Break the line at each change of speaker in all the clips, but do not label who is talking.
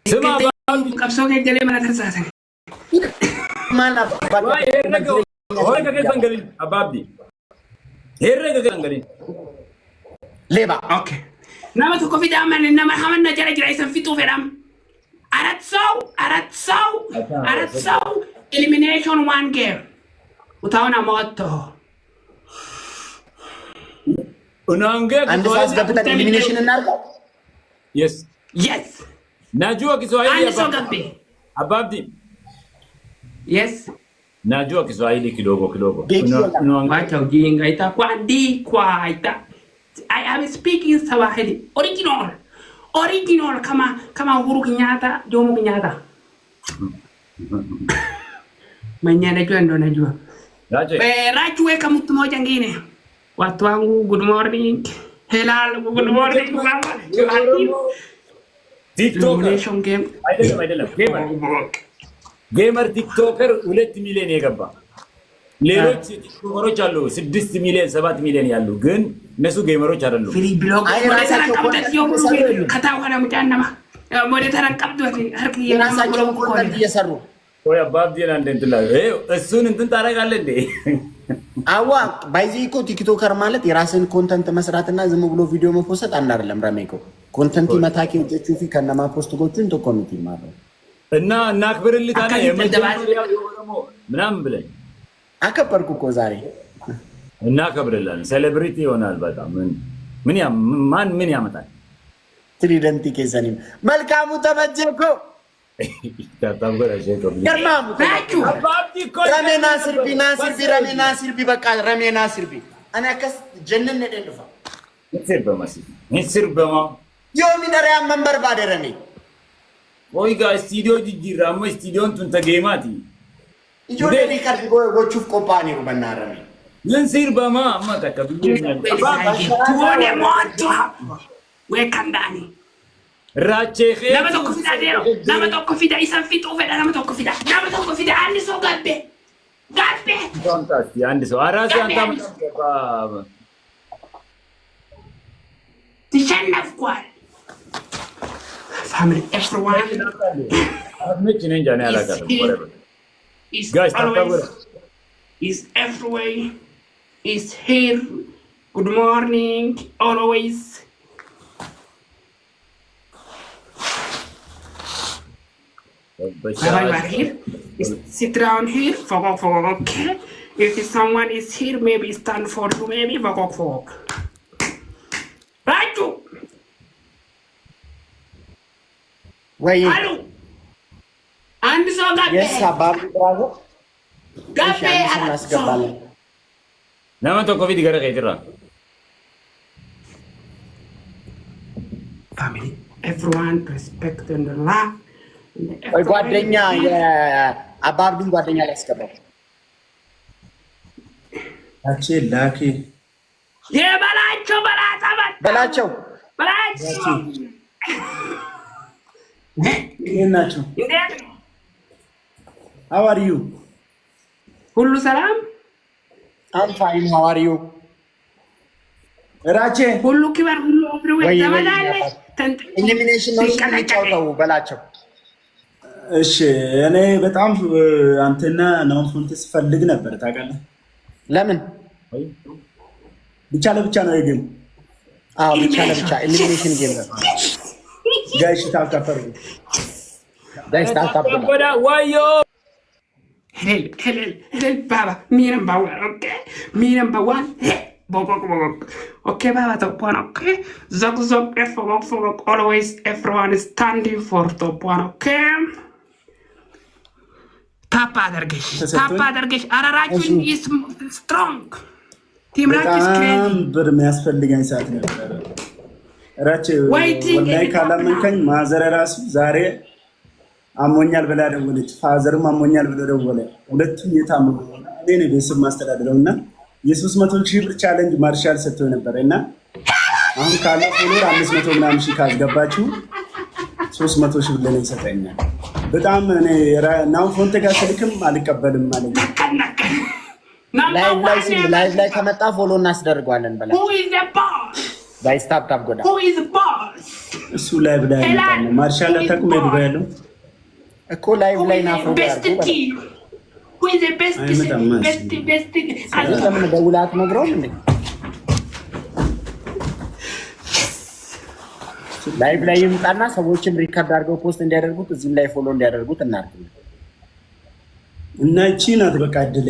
سمع قبصو كجلي ما تنسى
ما لا
هورك كيف انقلين ابابدي هيرك كيف انقلين
ليبا
اوكي نما تكو في دام انما حملنا جرى يسنفيتو في دام أرتسو elimination one game utaona moto unaongea
and sasa kapita elimination narko
yes najua Kiswahili ababdi yes najua Kiswahili kidogo wacha ujinga itakuandikwa I am speaking Swahili original kama Uhuru Kenyatta Jomo Kenyatta mwenye najua Rachu weka mtu mmoja ngine watu wangu good morning helal good morning mama TikTok game gamer TikToker 2 ሚሊዮን የገባ ሌሎች ቲክቶከሮች አሉ 6 ሚሊዮን 7 ሚሊዮን ያሉ ግን እነሱ ጌመሮች አይደሉም ፍሪ ብሎግ ወደ ተረቀብበት ይወሩ ከታወና ሙጫናማ ወደ ተረቀብበት አርክ
የራሳቸው ኮንተንት እየሰሩ
ወይ አባብዲና እንደንትላ እሱን እንትን ታረጋለህ እንዴ
አዋ ባይዚኮ ቲክቶከር ማለት የራስን ኮንተንት መስራትና ዝም ብሎ ቪዲዮ መፖስት አንድ አይደለም ረሜኮ ኮንተንት መታኪ ወጪ ከነማ ፖስት ጎቹን ተኮሚቲ ማለት
እና እናክብርልህ ታዲያ የመጀመሪያው ደግሞ ምናምን ብለኝ
አከበርኩ እኮ ዛሬ
እናከብርላለን ሴሌብሪቲ ይሆናል በጣም ምን ያመጣል
ትሪደንት ከዘኒም መልካሙ ተበጀኮ ገርማሙ ረሜና ስርቢ በቃ ረሜና ስርቢ እኔ ከስ ጀነን ነደንፋ
ንስር በማ
ዮሚ ደሪያ መንበር ባደረኔ
ወይ ጋር ስቱዲዮ ጅጅራሞ ስቱዲዮን ቱን ተገማቲ
ijoollee riikardi gochuuf qophaa'aniiru bannaarame
ንስር በማ አማታከብ
tuone moto wekandani
rachehe
nama tokko fida isan fitu feda nama tokko fida anni so gabbe
fantastic አንድ ሰው አራስ አንተ
ተሸነፍኳል family everyone
አድምጭ ነኝ ጃኔ አላቀርም whatever guys
is everywhere is here good morning always here sit down here fogok okay if someone is here maybe stand for you maybe fogok Raju
ወይ
አንድ ሰው ጋር
የሳባብ ብራዞ
ጋቤ
አስገባለን
ለምን ተኮቪድ ገረቀ ይጥራ
family everyone respect and love
ወይ ጓደኛ የአባብዱን ጓደኛ ያስገባው
አቼ ላኪ
በላቸው
ናቸው how are you
ሁሉ ሰላም
I'm fine how are you
ራቼ
ሁሉ ክበር ሁሉ everywhere ተመላለ
ኢሊሚኔሽን ነው ሲጫወተው በላቸው
እሺ እኔ በጣም አንተና ነው ፎንተስ ፈልግ ነበር ታውቃለህ
ለምን
ብቻ ለብቻ ነው የጌም
አዎ ብቻ ለብቻ ኢሊሚኔሽን ጌም ነው
ጋይስ ታካፈሩ
ወዳ ዋዮ
ሄል ባባ me number one bogok okay baba top one okay zog fogok always everyone is standing for top one okay tap adergesh ararachuin is strong team rak is crazy
ብር የሚያስፈልገኝ ሰዓት ነበር ራቼ ወላይ ካላመንከኝ ማዘር ራሱ ዛሬ አሞኛል ብላ ደወለች ፋዘርም አሞኛል ብሎ ደወለ ሁለቱም የታመሙ እኔ ነኝ ቤተሰብ ማስተዳደረውና የ300,000 ብር ቻሌንጅ ማርሻል ሰጥቶ ነበርና አሁን ካለ ፎሎወር 500 ምናምን ሺህ ካስገባችሁ 300,000 ብር ለኔ ይሰጠኛል በጣም እኔ ናው ፎንቴ ጋር ስልክም አልቀበልም ማለት ነው
ላይቭ ላይ ከመጣ ፎሎ እናስደርጋለን በላ
who is the boss
ጋይስ ታፕ ታፕ ጎዳ
Who is the boss?
እሱ ላይ ብላይ ነው ማርሻል አታውቅም ዱባይ ያለው
እኮ ላይቭ ላይ ናፍሮ
Best team. Who is the best? Best.
ለምን ደውላት ነግረውም እንዴ ላይቭ ላይ ይምጣና ሰዎችን ሪከርድ አድርገው ፖስት እንዲያደርጉት እዚህም ላይ ፎሎ እንዲያደርጉት እናርግ
እና እቺ ናት በቃ እድሌ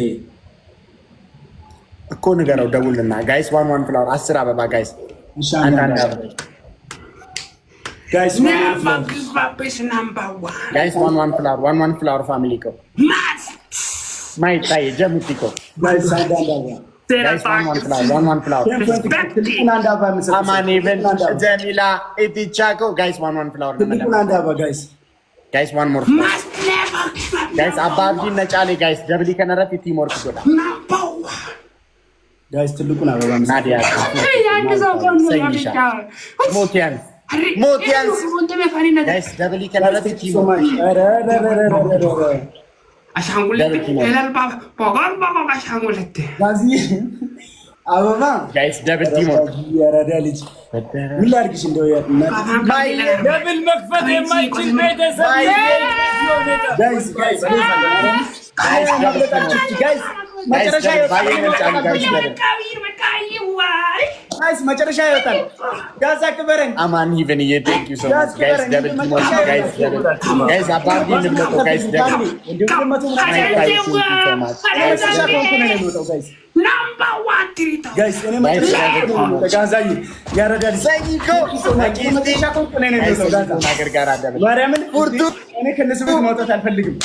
እኮ ንገረው ደውልና ጋይስ 1 ፍላወር 10 አበባ ጋይስ
ጋይስ
ጋይስ 1 ፍላወር ፋሚሊ ኮ ማይታይ ጀምቲኮ ጋይስ one flower amani ben jamila itichako guys one flower guys one more guys ababdi nachale guys dabli kanarat team work goda
guys ትልቁን አበባ
ናዲያ ሞቲያን guys dabli kanarat team
አሻንጉሊት ኤላል ባባን አሻንጉሊት
ጋዚ አበባ
ጋይስ ደብል ቲሞ
ያራዳ ልጅ ምን ላድርግሽ እንደው
ደብል መክፈት የማይችል ቤተሰብ
ጋይስ መጨረሻ ይወጣል ጋዛ ክበረን
አማን ኢቨን ዩ ቴንክ ዩ ሶ ማች ጋይስ ደብል ቲሞ ጋይስ አባዲ ልምለቆ ጋይስ ደብል
number 1 ትሪታ
ጋይስ እኔ ጋዛይ ያረዳል ሳይኮ መጨረሻ ኮንኩኔ ነው
ነገር ጋር አደረገ
ማርያምን ቁርጡ እኔ ከነሱ ቤት ማውጣት አልፈልግም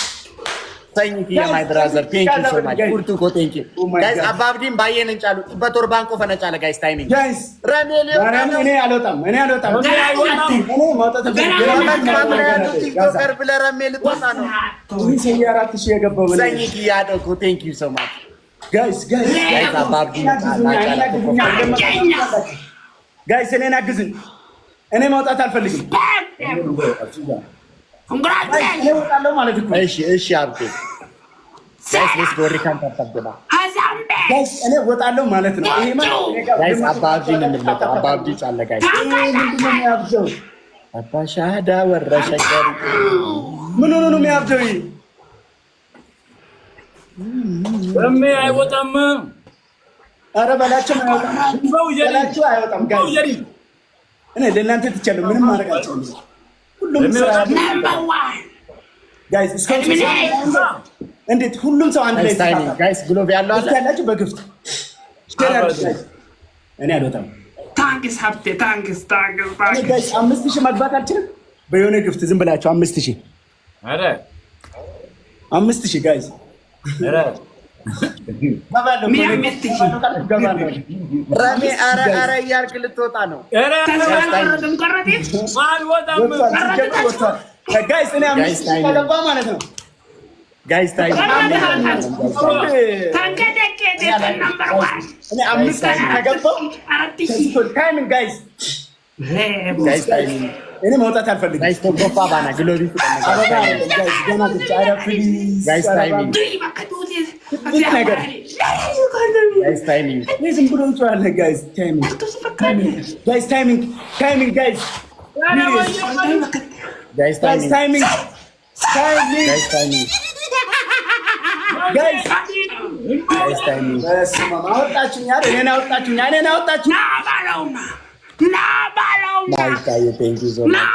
Thank you, my brother. Thank you so much. Kurtu ko thank you. Guys, ababdim bayen enchalu. Ibator banko fana chala guys timing.
Guys,
Ramel
እኔ አልወጣም. እኔ ማውጣት
TikToker ብለ Ramel ተጣ ነው.
ይሄ ሰያራት እሺ የገባው ማለት
Thank you ያደኩ. Thank you so much.
Guys,
ababdim
Guys, እኔን አግዙኝ. እኔ ማውጣት አልፈልግም.
Congratulations.
እሺ አብቴ ጋይስ ሌትስ ጎ ሪካንት አጣብና
ጋይስ እኔ ወጣለሁ ማለት ነው ይሄ ማለት
ጋይስ አባብዲን እንብለጣ አባብዲ ጫለ ጋይስ
ምንድነው የሚያብደው
አባሻዳ ወረሸቀር
ምን ሆኖ ነው የሚያብደው
አይወጣም
ኧረ በላቸው አይወጣም ጋይስ እኔ ለእናንተ ትቻለሁ ምንም ማድረግ አልችልም ሁሉም ጋይስ እንዴት ሁሉም ሰው አንድ ላይ
ጋይስ ግሎብ ያለው አለ
ያላችሁ በግፍት እኔ አልወጣም
ታንክስ ሀብቴ ታንክስ
ጋይስ 5000 መግባት አልችልም በየሆነ ግፍት ዝም ብላችሁ 5000
አረ
5000 ጋይስ
አረ
ረሜ አረ እያልክ ልትወጣ ነው
ጋይስ እኔ 5000 ከገባ ማለት ነው
ጋይስ ታይም
እኔ 5000 ከገባው ታይሚንግ ጋይስ
ታይም
እኔ መውጣት አልፈልግም
ጋይስ ተቆፋ ባና ግሎቢ
ጋይስ ገና ብቻ
ጋይስ ታይሚንግ ጋይስ ታይሚንግ
ዝም ብሎ ይጫወታል ጋይስ ታይሚንግ ጋይስ ታይሚንግ ጋይስ
ጋይስ ታይሚንግ
ጋይስ
ታይሚንግ
በስመ አብ አወጣችሁኝ እኔን አወጣችሁኝ
ማይታይ ቴንክ ዩ ሶ ማች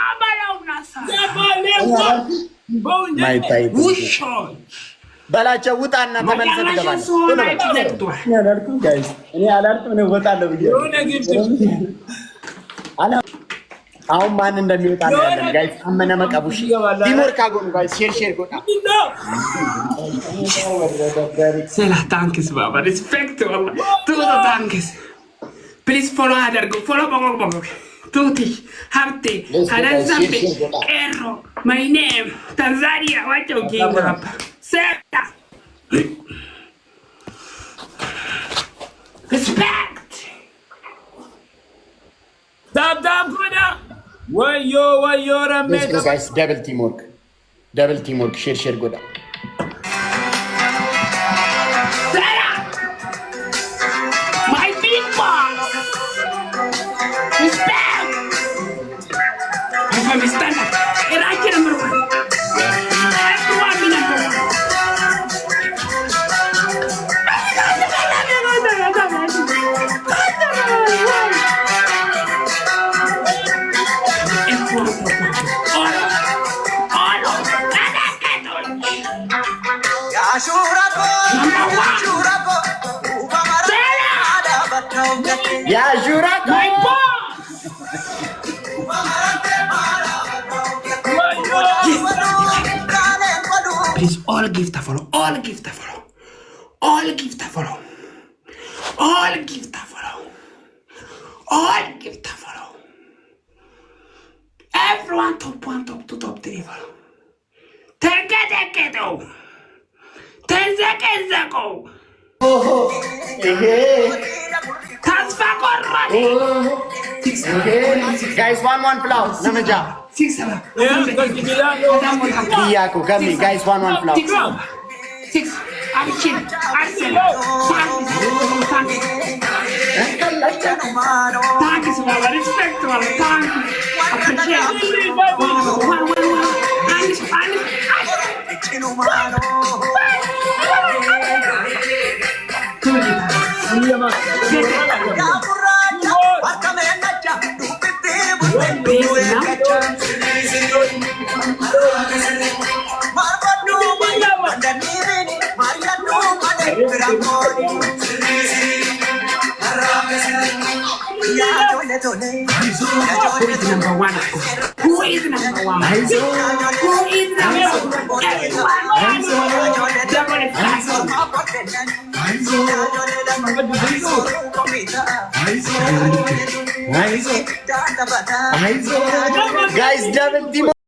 ማይታይ በላቸው ውጣና ተመልሰህ ትገባለህ
ጋይስ እኔ አላልኩም ነው ወጣለሁ ብዬ አሁን ማን እንደሚወጣ ነው ያለን ጋይስ አመነ መቀቡሽ ዲሞር ካጎኑ ጋይስ ሼር ጎታ
ሰላ ታንክስ ባባ ሪስፔክት ወላ ቱቶ ታንክስ ፕሊዝ ፎሎ አድርጉ ፎሎ ቦጎ ቱቲ ሀብቴ ሀዳዛምቤ ኤሮ ማይ ኔም ታንዛኒያ ዋቸው ጌም አፕ ሰላ ሪስፔክት
ዳብ ጎዳ ወዮ ረሜት
ጋይስ ደብል ቲም ወርክ ሼር ጎዳ
My big boss. for me. Stand up. Iraqi number one. Everyone be number one.
Yeah, Jura.
My boss! Please, all give the follow. All give the follow. All give the follow. All give the follow. All give the follow. Everyone top 1, top 2, top 3 follow. Take it, oh. 10 seconds ago. Transfer already.
Guys, 1-1 flow. Namaja.
6-7.
Iyako, kami. Guys, 1-1 flow.
6. Archie. Arsenal. Thank you, Mama. Respect, Mama. Thank you. Appreciate it. 1. Who is number 1?
Guys, double team.